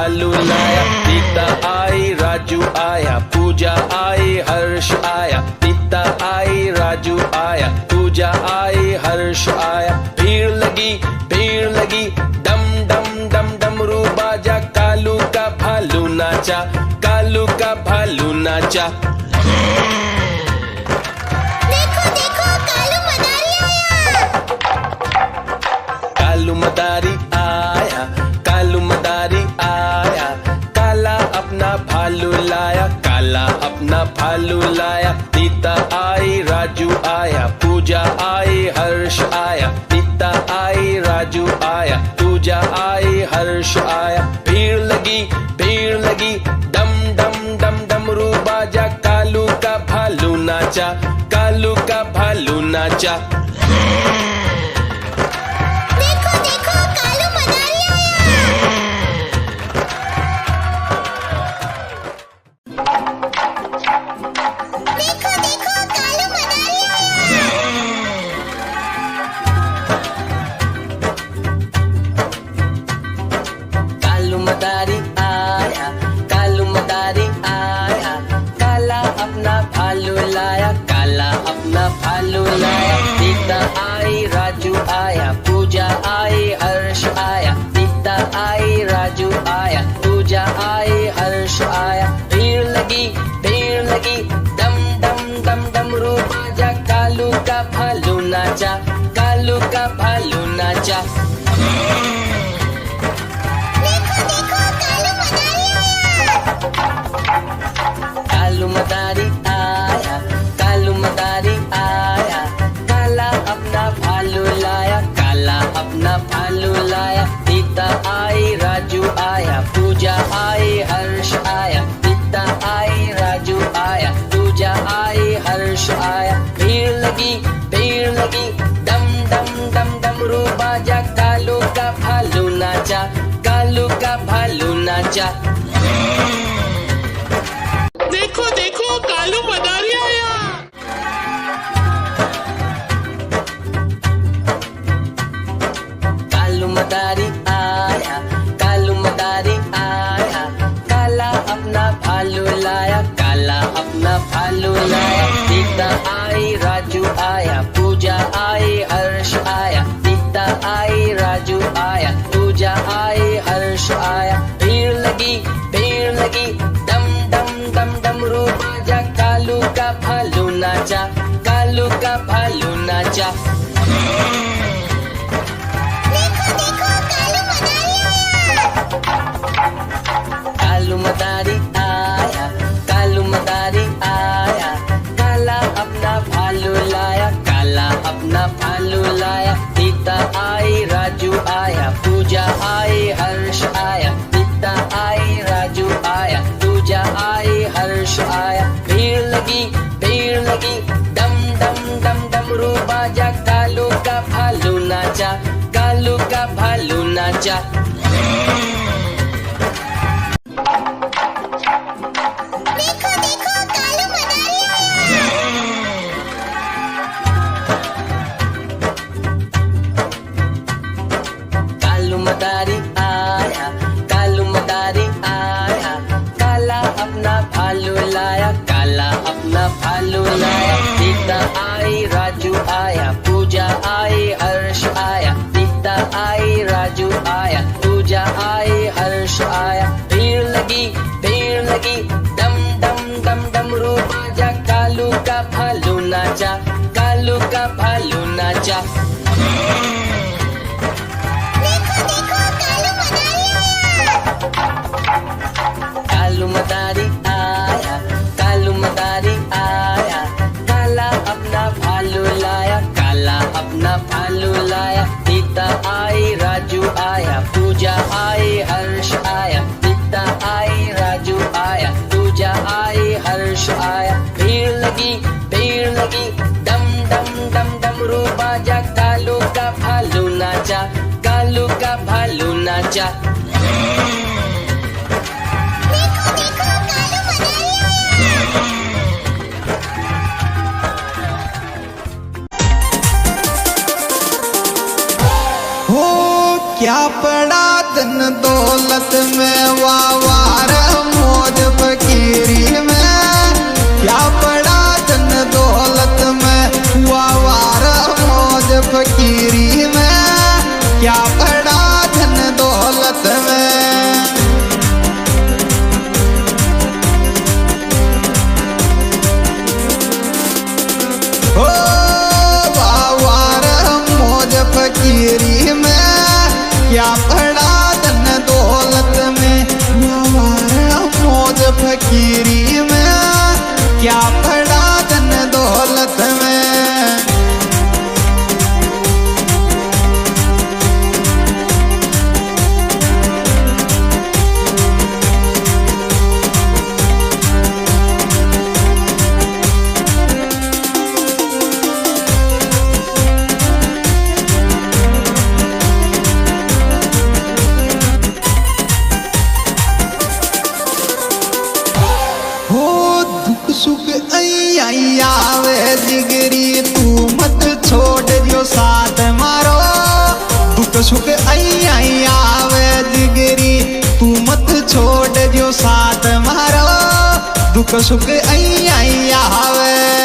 भालू लाया। सीता आई, राजू आया, पूजा आई, हर्ष आया। सीता आई, राजू आया, पूजा आई, हर्ष आया। भीड़ लगी, डम डम डम डमरू बाजा। कालू का भालू नाचा, कालू का भालू नाचा। देखो देखो कालू मदारी आया। कालू मदारी आया, कालू मदारी आया। काला अपना भालू लाया, काला अपना भालू लाया। सीता आई, राजू आया, पूजा आई, हर्ष आया। सीता आई, राजू आया, पूजा आई, हर्ष आया। भीड़ लगी, डम डम डम डमरू बाजा। कालू का भालू नाचा, कालू का भालू नाचा। देखो देखो कालू मदारी आया। देखो देखो कालू मदारी आया। कालू मदारी आया, कालू मदारी आया। काला अपना भालू लाया, काला अपना भालू लाया। सीता आई, राजू आया, पूजा आई, हर्ष आया। सीता आई, राजू आया, पूजा आई, हर्ष आया। भीड़ लगी, डम डम डम डमरू बाजा। कालू का भालू नाचा, कालू का भालू नाचा। देखो देखो कालू मदारी आया। कालू मदारी आया, कालू मदारी आया। काला अपना भालू लाया, काला अपना भालू लाया। सीता आई, राजू आया, पूजा आई, हर्ष आया। सीता आई, राजू आया, पूजा आई, हर्ष आया। भीड़ लगी, डम डम डम डमरू बाजा। कालू का भालू नाचा, कालू का भालू नाचा। देखो देखो कालू मदारी आया। कालू मदारी आया, कालू मदारी आया। काला अपना भालू लाया, काला अपना भालू लाया। सीता आई, राजू आया, पूजा आई, हर्ष आया। सीता आई, राजू आया, पूजा आई, हर्ष आया। भीड़ लगी, डम डम डम डमरू बाजा। कालू का भालू नाचा, कालू का भालू नाचा। देखो देखो कालू मदारी आया। कालू मदारी आया, कालू मदारी आया। काला अपना भालू लाया, काला अपना भालू लाया। सीता आई, राजू आया, पूजा आई, हर्ष आया। सीता आई, राजू आया, पूजा आई, हर्ष आया। भीड़ लगी, डम डम डम डमरू बाजा। कालू का भालू नाचा, कालू का भालू नाचा। देखो देखो कालू मदारी आया। कालू मदारी आया, कालू मदारी आया। काला अपना भालू लाया, काला अपना भालू लाया। सीता आई, राजू आया, पूजा आई, हर्ष आया। सीता आई, राजू आया, पूजा आई, हर्ष आया। भीड़ लगी, डम डम डम डमरू बाजा। कालू का भालू नाचा, कालू का भालू नाचा। देखो देखो कालू मदारी आया। कालू मदारी आया, कालू मदारी आया। काला अपना भालू लाया, काला अपना भालू लाया। सीता आई, राजू आया, पूजा आई, हर्ष आया। सीता आई, राजू आया, पूजा आई, हर्ष आया। भीड़ लगी, डम डम डम डमरू बाजा। कालू का भालू नाचा, कालू का भालू नाचा। देखो देखो कालू मदारी आया। हो क्या पड़ा धन दौलत में वावार मौज फकीरी में, क्या पड़ा धन दौलत में वावार मौज फकीरी में, क्या पड़ा धन दौलत में। ओ वावार मौज फकीरी में, क्या पड़ा धन दौलत में, वावार मौज फकीरी में, क्या पड़ा धन दौलत में। सुख आई आवे जिगरी तू मत छोड़ जो साथ मारो, दुख सुख आई आवे जिगरी तू मत छोड़ जो साथ मारो, दुख सुख आई आवे।